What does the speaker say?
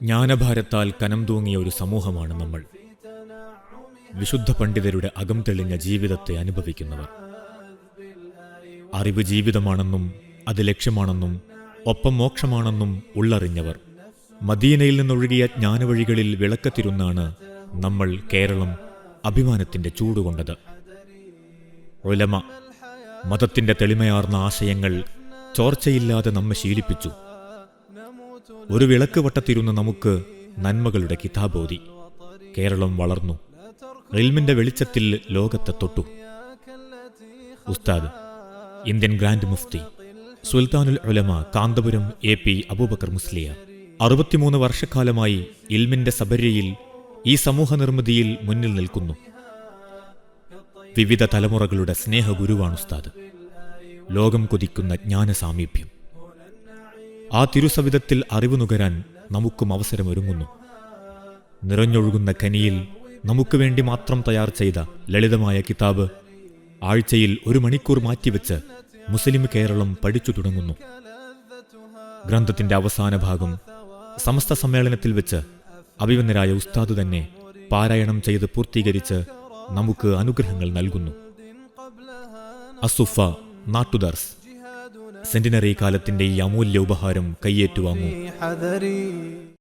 ജ്ഞാനഭാരത്താൽ കനം തൂങ്ങിയ ഒരു സമൂഹമാണ് നമ്മൾ. വിശുദ്ധ പണ്ഡിതരുടെ അകം തെളിഞ്ഞ ജീവിതത്തെ അനുഭവിക്കുന്നവർ. അറിവ് ജീവിതമാണെന്നും അത് ലക്ഷ്യമാണെന്നും ഒപ്പം മോക്ഷമാണെന്നും ഉള്ളറിഞ്ഞവർ. മദീനയിൽ നിന്നൊഴുകിയ ജ്ഞാനവഴികളിൽ വിളക്കത്തിരുന്നാണ് നമ്മൾ കേരളം അഭിമാനത്തിന്റെ ചൂടുകൊണ്ടത്. ഉലമ മതത്തിന്റെ തെളിമയാർന്ന ആശയങ്ങൾ ചോർച്ചയില്ലാതെ നമ്മെ ശീലിപ്പിച്ചു. ഒരു വിളക്ക് വട്ടത്തിരുന്ന് നമുക്ക് നന്മകളുടെ കിതാബോധി. കേരളം വളർന്നു, ഇൽമിന്റെ വെളിച്ചത്തിൽ ലോകത്തെ തൊട്ടു. ഉസ്താദ്, ഇന്ത്യൻ ഗ്രാൻഡ് മുഫ്തി, സുൽത്താനുൽ ഉലമ കാന്തപുരം AP അബൂബക്കർ മുസ്ലിയാർ 63 വർഷക്കാലമായി ഇൽമിന്റെ സബര്യയിൽ ഈ സമൂഹ നിർമ്മിതിയിൽ മുന്നിൽ നിൽക്കുന്നു. വിവിധ തലമുറകളുടെ സ്നേഹഗുരുവാണ് ഉസ്താദ്. ലോകം കൊതിക്കുന്ന ജ്ഞാനസാമീപ്യം. ആ തിരുസവിധത്തിൽ അറിവ് നുകരാൻ നമുക്കും അവസരമൊരുങ്ങുന്നു. നിറഞ്ഞൊഴുകുന്ന കനിയിൽ നമുക്ക് വേണ്ടി മാത്രം തയ്യാർ ചെയ്ത ലളിതമായ കിതാബ് ആഴ്ചയിൽ 1 മണിക്കൂർ മാറ്റിവെച്ച് മുസ്ലിം കേരളം പഠിച്ചു തുടങ്ങുന്നു. ഗ്രന്ഥത്തിന്റെ അവസാന ഭാഗം സമസ്ത സമ്മേളനത്തിൽ വെച്ച് അഭിമന്യരായ ഉസ്താദ് തന്നെ പാരായണം ചെയ്ത് പൂർത്തീകരിച്ച് നമുക്ക് അനുഗ്രഹങ്ങൾ നൽകുന്നു. അസുഫ നാട്ടുദർസ് സെന്റിനറി കാലത്തിന്റെ ഈ അമൂല്യ ഉപഹാരം കയ്യേറ്റുവാങ്ങൂ.